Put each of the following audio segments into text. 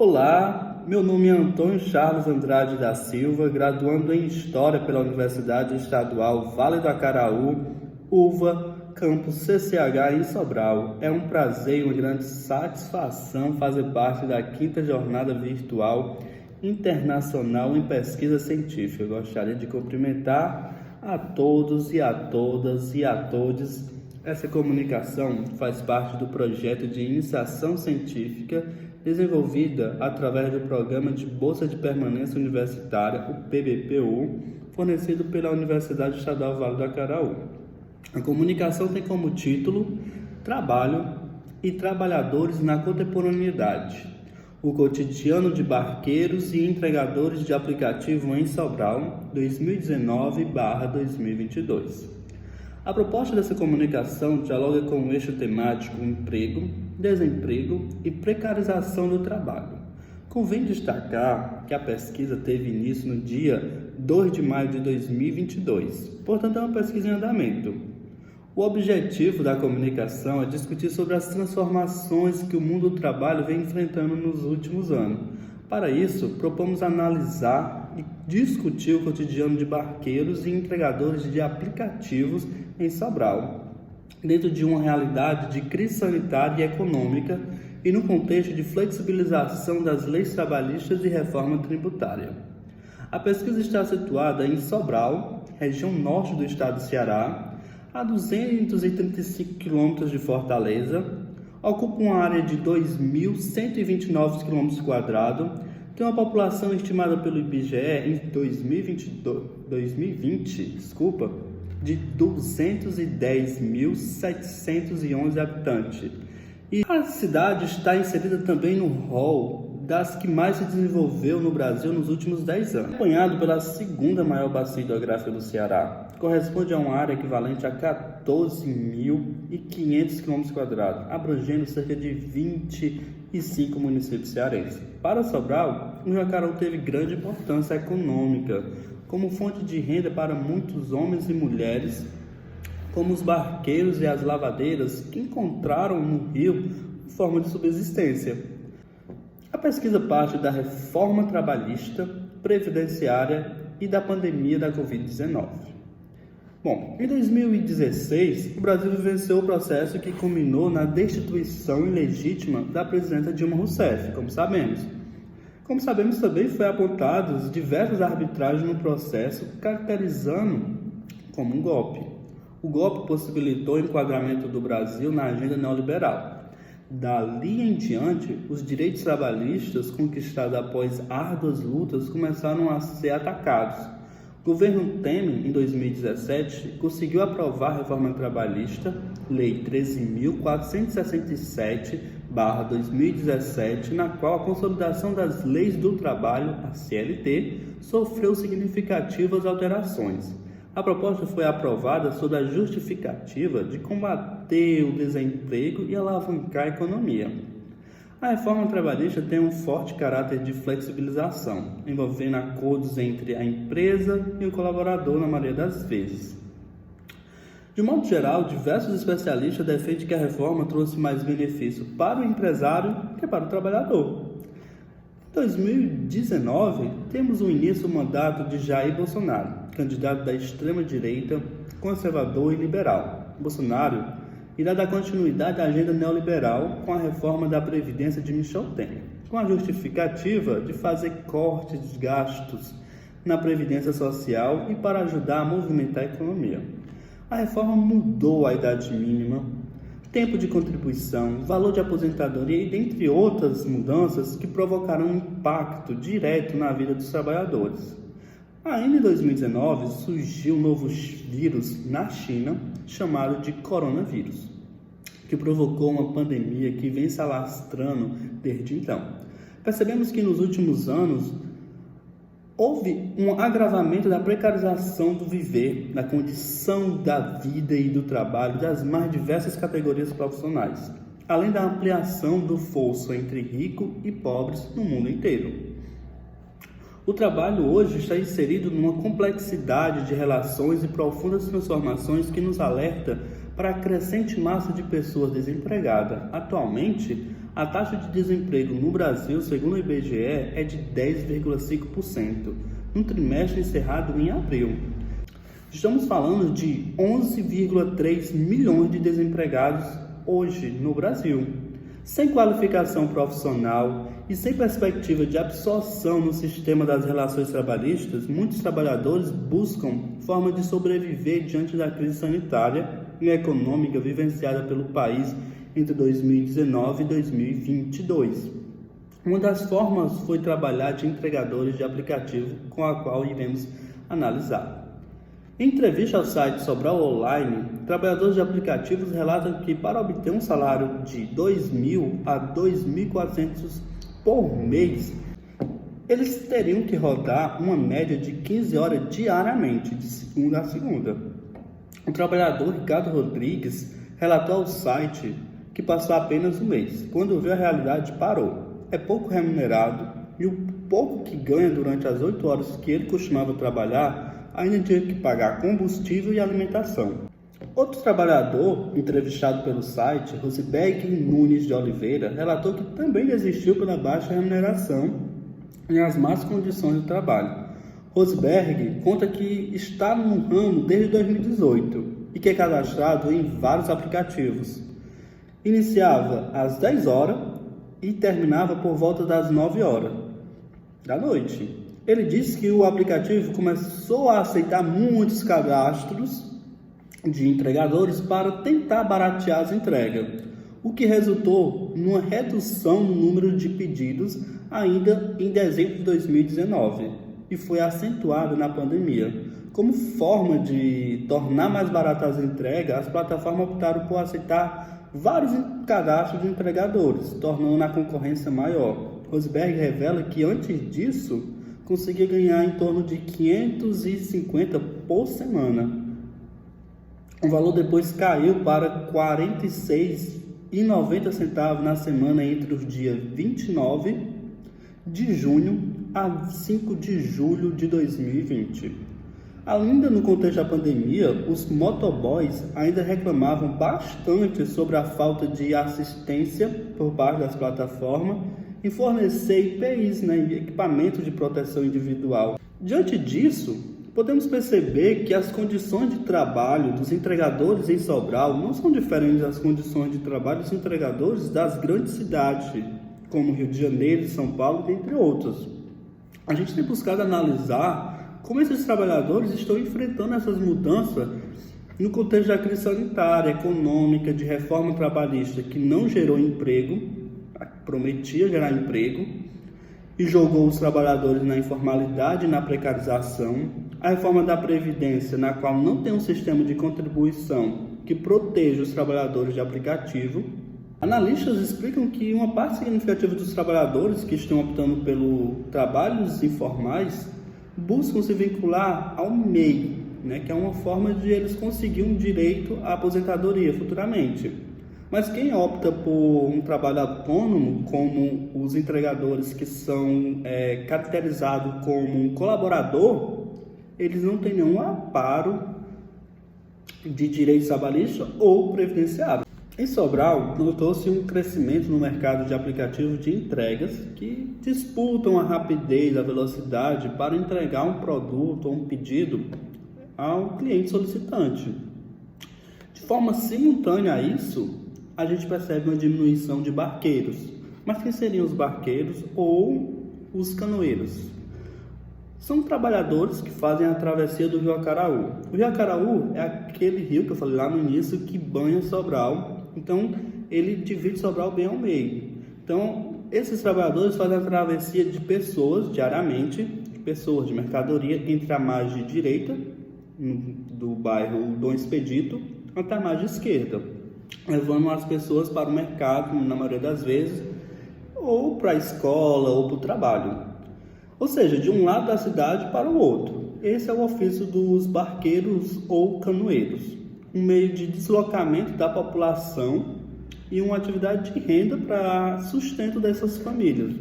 Olá, meu nome é Antônio Charles Andrade da Silva, graduando em História pela Universidade Estadual Vale do Acaraú, UVA, campus CCH em Sobral. É um prazer e uma grande satisfação fazer parte da 5ª Jornada Virtual Internacional em Pesquisa Científica. Eu gostaria de cumprimentar a todos e a todas e a todos. Essa comunicação faz parte do projeto de iniciação científica desenvolvida através do Programa de Bolsa de Permanência Universitária, o PBPU, fornecido pela Universidade Estadual Vale do Acaraú. A comunicação tem como título Trabalho e Trabalhadores na Contemporaneidade, o cotidiano de barqueiros e entregadores de aplicativo em Sobral, 2019/2022. A proposta dessa comunicação dialoga com o eixo temático emprego, desemprego e precarização do trabalho. Convém destacar que a pesquisa teve início no dia 2 de maio de 2022, portanto é uma pesquisa em andamento. O objetivo da comunicação é discutir sobre as transformações que o mundo do trabalho vem enfrentando nos últimos anos. Para isso, propomos analisar e discutir o cotidiano de barqueiros e entregadores de aplicativos em Sobral, dentro de uma realidade de crise sanitária e econômica e no contexto de flexibilização das leis trabalhistas e reforma tributária. A pesquisa está situada em Sobral, região norte do estado do Ceará, a 235 km de Fortaleza, ocupa uma área de 2.129 km², tem uma população estimada pelo IBGE em 2020, de 210.711 habitantes. E a cidade está inserida também no rol das que mais se desenvolveu no Brasil nos últimos 10 anos. Acompanhado pela segunda maior bacia hidrográfica do Ceará, corresponde a uma área equivalente a 14.500 km², abrangendo cerca de 25 municípios cearenses. Para Sobral, o Acaraú teve grande importância econômica, como fonte de renda para muitos homens e mulheres, como os barqueiros e as lavadeiras que encontraram no rio forma de subsistência. A pesquisa parte da reforma trabalhista, previdenciária e da pandemia da Covid-19. Bom, em 2016, o Brasil vivenciou o processo que culminou na destituição ilegítima da presidenta Dilma Rousseff, como sabemos. Como sabemos, também foi apontados diversas arbitragens no processo, caracterizando como um golpe. O golpe possibilitou o enquadramento do Brasil na agenda neoliberal. Dali em diante, os direitos trabalhistas conquistados após árduas lutas começaram a ser atacados. O governo Temer, em 2017, conseguiu aprovar a reforma trabalhista, Lei 13.467/2017, na qual a consolidação das leis do trabalho, a CLT, sofreu significativas alterações. A proposta foi aprovada sob a justificativa de combater o desemprego e alavancar a economia. A reforma trabalhista tem um forte caráter de flexibilização, envolvendo acordos entre a empresa e o colaborador na maioria das vezes. De modo geral, diversos especialistas defendem que a reforma trouxe mais benefício para o empresário que para o trabalhador. Em 2019, temos o início do mandato de Jair Bolsonaro, candidato da extrema-direita, conservador e liberal. Bolsonaro irá dar continuidade à agenda neoliberal com a reforma da Previdência de Michel Temer, com a justificativa de fazer cortes de gastos na Previdência Social e para ajudar a movimentar a economia. A reforma mudou a idade mínima, tempo de contribuição, valor de aposentadoria e dentre outras mudanças que provocarão um impacto direto na vida dos trabalhadores. Ainda em 2019, surgiu um novo vírus na China, chamado de coronavírus, que provocou uma pandemia que vem se alastrando desde então. Percebemos que nos últimos anos houve um agravamento da precarização do viver, da condição da vida e do trabalho das mais diversas categorias profissionais, além da ampliação do fosso entre ricos e pobres no mundo inteiro. O trabalho hoje está inserido numa complexidade de relações e profundas transformações que nos alerta para a crescente massa de pessoas desempregadas. Atualmente, A taxa de desemprego no Brasil, segundo o IBGE, é de 10,5%, no trimestre encerrado em abril. Estamos falando de 11,3 milhões de desempregados hoje no Brasil. Sem qualificação profissional e sem perspectiva de absorção no sistema das relações trabalhistas, muitos trabalhadores buscam forma de sobreviver diante da crise sanitária e econômica vivenciada pelo país entre 2019 e 2022. Uma das formas foi trabalhar de entregadores de aplicativo, com a qual iremos analisar. Em entrevista ao site Sobral Online, trabalhadores de aplicativos relatam que para obter um salário de R$ 2.000 a R$ 2.400 por mês, eles teriam que rodar uma média de 15 horas diariamente, de segunda a segunda. O trabalhador Ricardo Rodrigues relatou ao site que passou apenas um mês. Quando viu a realidade, parou. É pouco remunerado e o pouco que ganha durante as 8 horas que ele costumava trabalhar ainda tinha que pagar combustível e alimentação. Outro trabalhador, entrevistado pelo site, Rosiberg Nunes de Oliveira, relatou que também desistiu pela baixa remuneração e as más condições de trabalho. Rosiberg conta que está no ramo desde 2018 e que é cadastrado em vários aplicativos. Iniciava às 10 horas e terminava por volta das 9 horas da noite. Ele disse que o aplicativo começou a aceitar muitos cadastros de entregadores para tentar baratear as entregas, o que resultou numa redução no número de pedidos ainda em dezembro de 2019 e foi acentuado na pandemia. Como forma de tornar mais baratas as entregas, as plataformas optaram por aceitar vários cadastros de entregadores, tornando a concorrência maior. Rosberg revela que antes disso conseguia ganhar em torno de 550 por semana. O valor depois caiu para R$ 46,90 na semana entre os dias 29 de junho a 5 de julho de 2020. Ainda no contexto da pandemia, os motoboys ainda reclamavam bastante sobre a falta de assistência por parte das plataformas em fornecer EPIs, equipamentos de proteção individual. Diante disso, podemos perceber que as condições de trabalho dos entregadores em Sobral não são diferentes das condições de trabalho dos entregadores das grandes cidades, como Rio de Janeiro, São Paulo, entre outros. A gente tem buscado analisar como esses trabalhadores estão enfrentando essas mudanças no contexto da crise sanitária, econômica, de reforma trabalhista que não gerou emprego, prometia gerar emprego e jogou os trabalhadores na informalidade e na precarização, a reforma da Previdência, na qual não tem um sistema de contribuição que proteja os trabalhadores de aplicativo. Analistas explicam que uma parte significativa dos trabalhadores que estão optando pelo trabalhos informais buscam se vincular ao MEI, que é uma forma de eles conseguirem um direito à aposentadoria futuramente. Mas quem opta por um trabalho autônomo, como os entregadores que são caracterizados como um colaborador, eles não têm nenhum amparo de direitos trabalhistas ou previdenciários. Em Sobral, notou-se um crescimento no mercado de aplicativos de entregas que disputam a rapidez, a velocidade para entregar um produto ou um pedido ao cliente solicitante. De forma simultânea a isso, a gente percebe uma diminuição de barqueiros. Mas quem seriam os barqueiros ou os canoeiros? São trabalhadores que fazem a travessia do Rio Acaraú. O Rio Acaraú é aquele rio que eu falei lá no início que banha Sobral. Então, ele divide Sobral bem ao meio. Então, esses trabalhadores fazem a travessia de pessoas diariamente, de pessoas de mercadoria, entre a margem direita, do bairro Dom Expedito, até a margem esquerda, levando as pessoas para o mercado, na maioria das vezes, ou para a escola, ou para o trabalho. Ou seja, de um lado da cidade para o outro. Esse é o ofício dos barqueiros ou canoeiros, um meio de deslocamento da população e uma atividade de renda para sustento dessas famílias.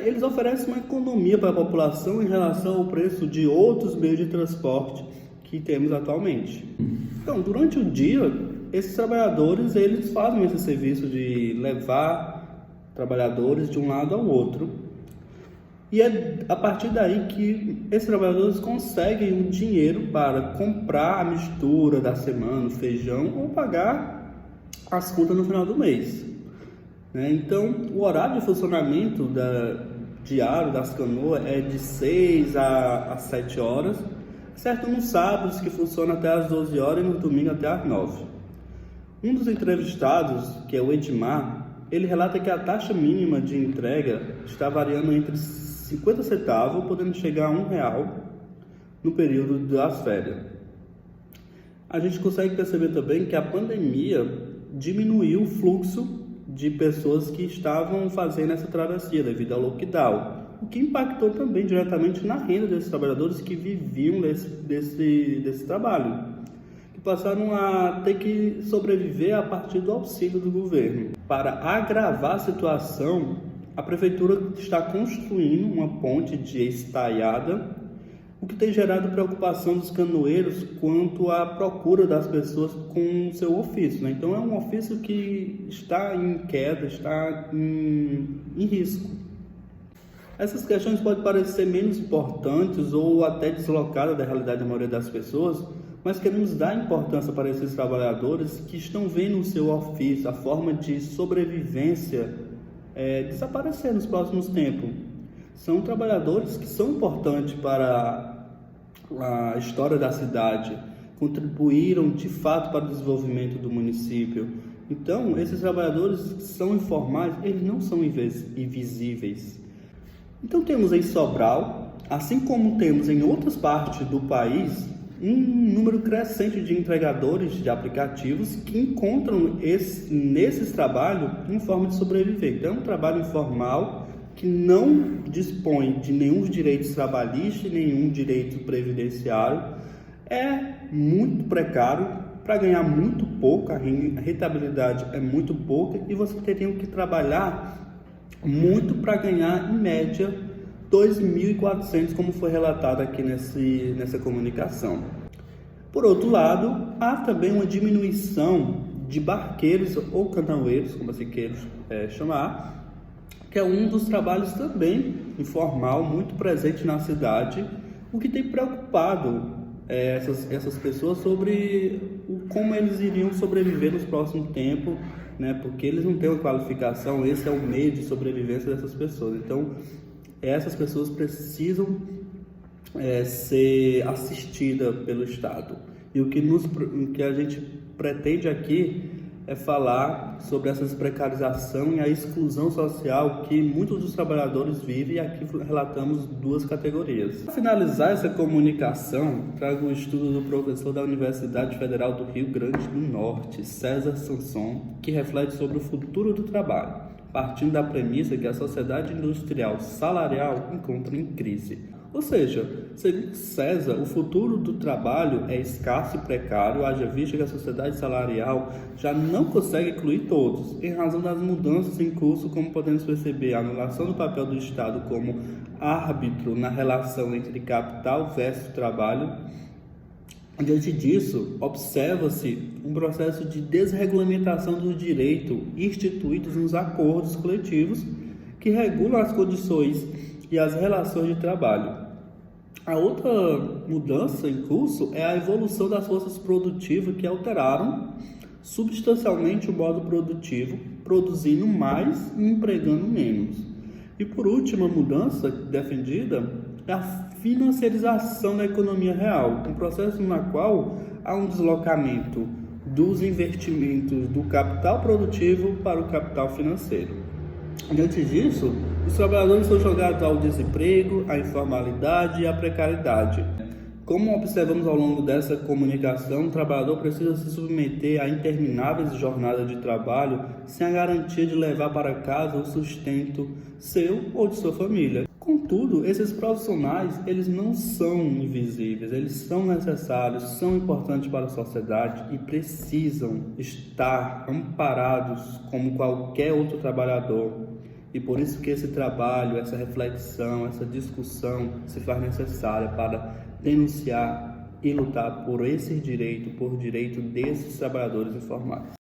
Eles oferecem uma economia para a população em relação ao preço de outros meios de transporte que temos atualmente. Então, durante o dia, esses trabalhadores, eles fazem esse serviço de levar trabalhadores de um lado ao outro. E é a partir daí que esses trabalhadores conseguem o dinheiro para comprar a mistura da semana, o feijão, ou pagar as contas no final do mês. Então, o horário de funcionamento diário das canoas é de 6 a 7 horas, certo nos sábados, que funciona até às 12 horas, e no domingo até às 9. Um dos entrevistados, que é o Edmar, ele relata que a taxa mínima de entrega está variando entre 50 centavos, podendo chegar a R$1 no período das férias. A gente consegue perceber também que a pandemia diminuiu o fluxo de pessoas que estavam fazendo essa travessia devido ao lockdown, o que impactou também diretamente na renda desses trabalhadores que viviam desse trabalho, que passaram a ter que sobreviver a partir do auxílio do governo. Para agravar a situação, a prefeitura está construindo uma ponte de estaiada, o que tem gerado preocupação dos canoeiros quanto à procura das pessoas com o seu ofício. Então é um ofício que está em queda, está em risco. Essas questões podem parecer menos importantes ou até deslocadas da realidade da maioria das pessoas, mas queremos dar importância para esses trabalhadores que estão vendo o seu ofício, a forma de sobrevivência, desaparecer nos próximos tempos. São trabalhadores que são importantes para a história da cidade, contribuíram de fato para o desenvolvimento do município. Então, esses trabalhadores que são informais, eles não são invisíveis. Então, temos em Sobral, assim como temos em outras partes do país, um número crescente de entregadores de aplicativos que encontram nesses trabalhos uma forma de sobreviver. Então, é um trabalho informal que não dispõe de nenhum direito trabalhista e nenhum direito previdenciário, é muito precário, para ganhar muito pouco, a rentabilidade é muito pouca e você teria que trabalhar muito para ganhar, em média, R$ 2.400, como foi relatado aqui nessa comunicação. Por outro lado, há também uma diminuição de barqueiros ou canoeiros, como você queira chamar, que é um dos trabalhos também informal, muito presente na cidade, o que tem preocupado essas pessoas sobre como eles iriam sobreviver nos próximos tempos, porque eles não têm uma qualificação, esse é o meio de sobrevivência dessas pessoas. Então, essas pessoas precisam ser assistidas pelo Estado. E o que a gente pretende aqui é falar sobre essa precarização e a exclusão social que muitos dos trabalhadores vivem, e aqui relatamos duas categorias. Para finalizar essa comunicação, trago um estudo do professor da Universidade Federal do Rio Grande do Norte, César Sanson, que reflete sobre o futuro do trabalho, partindo da premissa que a sociedade industrial salarial encontra em crise. Ou seja, segundo César, o futuro do trabalho é escasso e precário, haja vista que a sociedade salarial já não consegue incluir todos, em razão das mudanças em curso, como podemos perceber, a anulação do papel do Estado como árbitro na relação entre capital versus trabalho. Diante disso, observa-se um processo de desregulamentação dos direitos instituídos nos acordos coletivos que regulam as condições e as relações de trabalho. A outra mudança em curso é a evolução das forças produtivas, que alteraram substancialmente o modo produtivo, produzindo mais e empregando menos. E por último, a mudança defendida é a financiarização da economia real, um processo na qual há um deslocamento dos investimentos do capital produtivo para o capital financeiro. Diante disso, os trabalhadores são jogados ao desemprego, à informalidade e à precariedade. Como observamos ao longo dessa comunicação, o trabalhador precisa se submeter a intermináveis jornadas de trabalho sem a garantia de levar para casa o sustento seu ou de sua família. Contudo, esses profissionais, eles não são invisíveis, eles são necessários, são importantes para a sociedade e precisam estar amparados como qualquer outro trabalhador. E por isso que esse trabalho, essa reflexão, essa discussão se faz necessária para denunciar e lutar por esse direito, por direito desses trabalhadores informais.